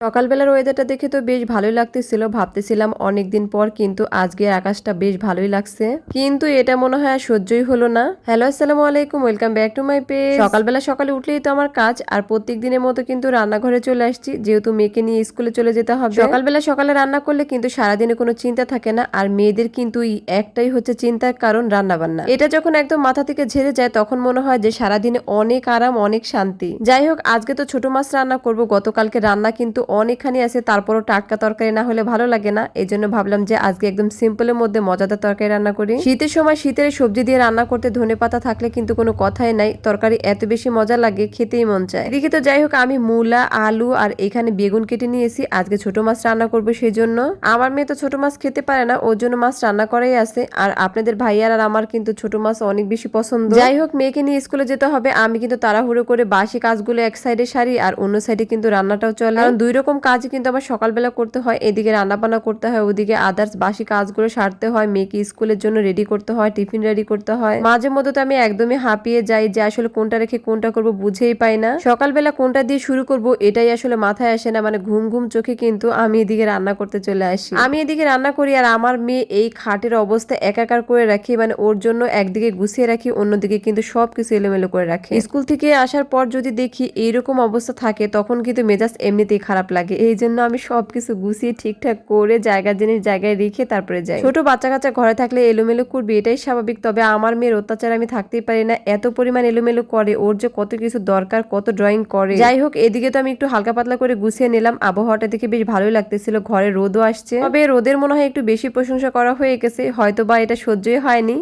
সকালবেলার ওয়েদারটা দেখে তো বেশ ভালোই লাগতেছিল, ভাবতেছিলাম অনেকদিন পর কিন্তু আজকের আকাশটা বেশ ভালোই লাগছে, কিন্তু এটা মনে হয় আর সহ্যই হলো না। হ্যালো, আসসালামু আলাইকুম, welcome back to my page. সকালে উঠলেই তো আমার কাজ, আর প্রত্যেক দিনের মতো কিন্তু রান্নাঘরে চলে আসছি, যেহেতু মেয়েকে নিয়ে স্কুলে চলে যেতে হবে। সকালে রান্না করলে কিন্তু সারাদিনে কোনো চিন্তা থাকে না, আর মেয়েদের কিন্তু একটাই হচ্ছে চিন্তার কারণ, রান্না বান্না। এটা যখন একদম মাথা থেকে ঝেড়ে যায় তখন মনে হয় যে সারাদিনে অনেক আরাম, অনেক শান্তি। যাই হোক, আজকে তো ছোট মাছ রান্না করব। গতকালকে রান্না কিন্তু অনেকখানি আছে, তারপরও টাটকা তরকারি না হলে ভালো লাগে না। এই জন্য ভাবলাম যে আজকে একদম সিম্পলের মধ্যে মজাদার তরকারি রান্না করি। শীতের সময় শীতের সবজি দিয়ে রান্না করতে ধনেপাতা থাকলে কিন্তু কোনো কথাই নাই, তরকারি এত বেশি মজা লাগে, খেতেই মন চায়। এদিকে তো যাই হোক, আমি মূলা, আলু আর এখানে বেগুন কেটে নিয়েছি। আজকে ছোট মাছ রান্না করবো, সেই জন্য। আমার মেয়ে তো ছোট মাছ খেতে পারে না, ওর জন্য মাছ রান্না করাই আছে। আর আপনাদের ভাইয়ার আর আমার কিন্তু ছোট মাছ অনেক বেশি পছন্দ। যাই হোক, মেয়েকে নিয়ে স্কুলে যেতে হবে, আমি কিন্তু তাড়াহুড়ো করে বাসি কাজগুলো এক সাইডে সারি, আর অন্য সাইডে কিন্তু রান্নাটাও চলে। কারণ দুই রকম কাজই কিন্তু আমার সকালবেলা করতে হয়, এদিকে রান্না বান্না করতে হয়, ওদিকে আদার্স বাসি কাজগুলো সারতে হয়, মেয়েকে স্কুলের জন্য রেডি করতে হয়, টিফিন রেডি করতে হয়। মাঝে মধ্যে তো আমি একদমই হাঁপিয়ে যাই যে আসলে কোনটা রেখে কোনটা করব বুঝেই পাই না। সকালবেলা কোনটা দিয়ে শুরু করব এটাই আসলে মাথায় আসে না, মানে ঘুম ঘুম চোখে কিন্তু আমি এদিকে রান্না করতে চলে আসি। আমি এদিকে রান্না করি, আর আমার মেয়ে এই খাটের অবস্থা একাকার করে রাখি, মানে ওর জন্য একদিকে গুছিয়ে রাখি, অন্যদিকে কিন্তু সবকিছু এলোমেলো করে রাখি। স্কুল থেকে আসার পর যদি দেখি এইরকম অবস্থা থাকে তখন কিন্তু মেজাজ এমনিতেই খারাপ লাগে। এই জন্য আমি সবকিছু গুছিয়ে ঠিকঠাক করে জায়গার জিনিস জায়গায় রেখে তারপরে যাই। ছোট বাচ্চা কাচ্চা ঘরে থাকলে এলোমেলো করবে, এটাই স্বাভাবিক। তবে আমার মেয়ের অত্যাচার আমি থাকতেই পারি না, এত পরিমাণ এলোমেলো করে, ওর যে কত কিছু দরকার, কত ড্রয়িং করে। যাই হোক, এদিকে তো আমি একটু হালকা পাতলা করে গুছিয়ে নিলাম। আবহাওয়াটা দেখে বেশ ভালোই লাগতেছিল, ঘরে রোদও আসছে। তবে রোদের মনে হয় একটু বেশি প্রশংসা করা হয়ে গেছে, হয়তো বা এটা সহ্যই হয়নি।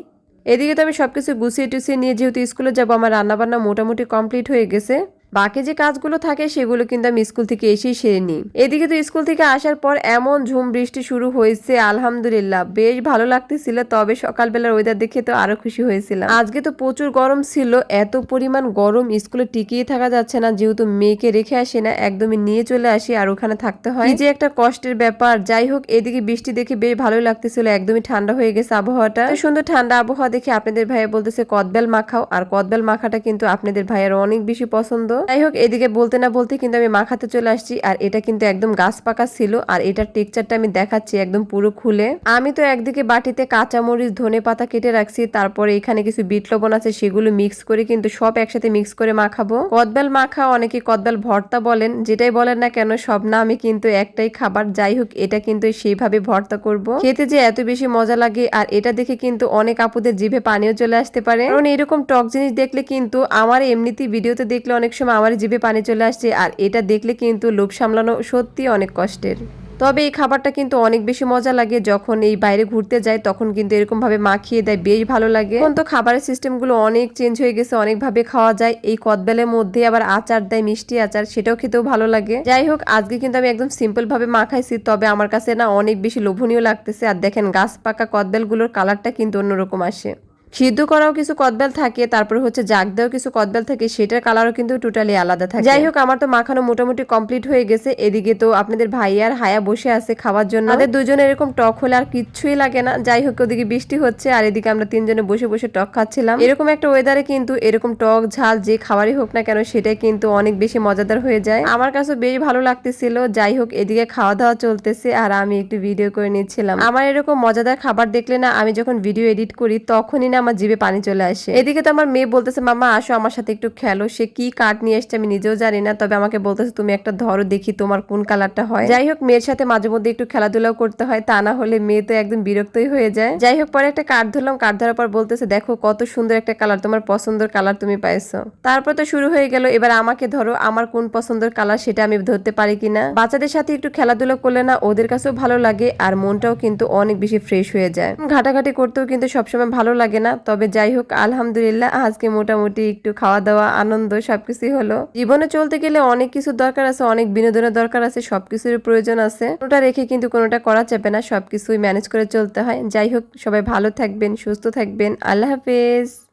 এদিকে তো আমি সবকিছু গুছিয়ে টুছিয়ে নিয়ে যেহেতু স্কুলে যাবো, আমার রান্নাবান্না মোটামুটি কমপ্লিট হয়ে গেছে। বাকি যে কাজগুলো থাকে সেগুলো কিন্তু আমি স্কুল থেকে এসেই সেরে নিই। এদিকে তো স্কুল থেকে আসার পর এমন ঝুম বৃষ্টি শুরু হয়েছে, আলহামদুলিল্লাহ বেশ ভালো লাগতেছিল। তবে সকালবেলার ওয়েদার দেখে তো আরো খুশি হয়েছিলাম। আজকে তো প্রচুর গরম ছিল, এত পরিমাণ গরম, স্কুলে টিকিয়ে থাকা যাচ্ছে না, যেহেতু মেয়েকে রেখে আসি না, একদমই নিয়ে চলে আসি, আর ওখানে থাকতে হয়, এই যে একটা কষ্টের ব্যাপার। যাই হোক, এদিকে বৃষ্টি দেখে বেশ ভালোই লাগতেছিল, একদমই ঠান্ডা হয়ে গেছে আবহাওয়াটা। সুন্দর ঠান্ডা আবহাওয়া দেখে আপনাদের ভাইয়া বলতেছে কদবেল মাখাও, আর কদবেল মাখাটা কিন্তু আপনাদের ভাইয়ার অনেক বেশি পছন্দ। যাই হোক, এদিকে বলতে না বলতে কিন্তু আমি মাখাতে চলে আসছি, আর এটা কিন্তু একদম গাছ পাকা ছিল, আর এটার টেক্সচারটা আমি দেখাচ্ছি একদম পুরো খুলে। আমি তো একদিকে বাটিতে কাঁচামরিচ, ধনে পাতা কেটে রাখছি, তারপরে এখানে কিছু বিট লবণ আছে, সেগুলো মিক্স করে কিন্তু সব একসাথে মিক্স করে মাখাবো। কদবেল মাখা, অনেকে কদবেল ভর্তা বলেন, যেটাই বলেন না কেন সব নামই কিন্তু একটাই খাবার। যাই হোক, এটা কিন্তু সেইভাবে ভর্তা করব, খেতে যে এত বেশি মজা লাগে। আর এটা দেখে কিন্তু অনেক আপুদের জিভে পানিও চলে আসতে পারে, কারণ এরকম টক জিনিস দেখলে কিন্তু আমার এমনিতেই ভিডিওতে দেখলে অনেক সময় আমার জিভে পানি চলে আসছে, আর এটা দেখলে কিন্তু লোভ সামলানো সত্যি অনেক কষ্টের। তবে এই খাবারটা কিন্তু অনেক বেশি মজা লাগে, যখন এই বাইরে ঘুরতে যায় তখন কিন্তু এরকম ভাবে মাখিয়ে দেয়, বেশ ভালো লাগে। এখন তো খাবারের সিস্টেম গুলো অনেক চেঞ্জ হয়ে গেছে, অনেক ভাবে খাওয়া যায়। এই কদবেলের মধ্যে আবার আচার দেয়, মিষ্টি আচার, সেটাও খেতেও ভালো লাগে। যাই হোক, আজকে কিন্তু আমি একদম সিম্পল ভাবে মাখাইছি, তবে আমার কাছে না অনেক বেশি লোভনীয় লাগতেছে। আর দেখেন, গাছ পাকা কদবেল গুলোর কালারটা কিন্তু অন্যরকম আসে। সিদ্ধ করাও কিছু কদবেল থাকে, তারপরে হচ্ছে জাগ দেওয়াও কিছু কদবেল থাকে, সেটার কালারও কিন্তু টোটালি আলাদা থাকে। যাই হোক, আমার তো মাখানো মোটামুটি কমপ্লিট হয়ে গেছে। এদিকে তো আপনাদের ভাই আর হায়া বসে আছে খাওয়ার জন্য, তাদের দুজনে এরকম টক হলে আর কিচ্ছুই লাগে না। যাই হোক, ওদিকে বৃষ্টি হচ্ছে, আর এদিকে আমরা তিনজনে বসে বসে টক খাচ্ছিলাম। এরকম একটা ওয়েদারে কিন্তু এরকম টক ঝাল যে খাবারই হোক না কেন, সেটাই কিন্তু অনেক বেশি মজাদার হয়ে যায়। আমার কাছে বেশ ভালো লাগতেছিল। যাই হোক, এদিকে খাওয়া দাওয়া চলতেছে, আর আমি একটু ভিডিও করে নিচ্ছিলাম। আমার এরকম মজাদার খাবার দেখলে না, আমি যখন ভিডিও এডিট করি তখনই না আমার জিভে পানি চলে আসে। এদিকে তো আমার মেয়ে বলতেছে, মামা আসো আমার সাথে একটু খেলো। সে কি কাঠ নিয়ে এসছে আমি নিজেও জানি না, তবে আমাকে বলতেছে তুমি একটা ধরো দেখি তোমার কোন কালারটা হয়। যাই হোক, মেয়ের সাথে মাঝে মধ্যে একটু খেলাধুলাও করতে হয়, তা না হলে মেয়ে তো একদম বিরক্তই হয়ে যায়। যাই হোক, পরে একটা কাঠ ধরলাম, কাঠ ধরার পর বলতেছে দেখো কত সুন্দর একটা কালার, তোমার পছন্দের কালার তুমি পাইছো। তারপর তো শুরু হয়ে গেল, এবার আমাকে ধরো আমার কোন পছন্দের কালার সেটা আমি ধরতে পারি কিনা। বাচ্চাদের সাথে একটু খেলাধুলা করলে না ওদের কাছেও ভালো লাগে, আর মনটাও কিন্তু অনেক বেশি ফ্রেশ হয়ে যায়। ঘাটাঘাটি করতেও কিন্তু সবসময় ভালো লাগে না। তবে যাই হোক, আলহামদুলিল্লাহ আজকে মোটামুটি একটু খাওয়া দাওয়া, আনন্দ সবকিছুই হলো। জীবনে চলতে গেলে অনেক কিছু দরকার আছে, অনেক বিনোদনের দরকার আছে, সবকিছুর প্রয়োজন আছে। কোনোটা রেখে কিন্তু কোনোটা করা যাবে না, সবকিছুই ম্যানেজ করে চলতে হয়। যাই হোক, সবাই ভালো থাকবেন, সুস্থ থাকবেন, আল্লাহ হাফেজ।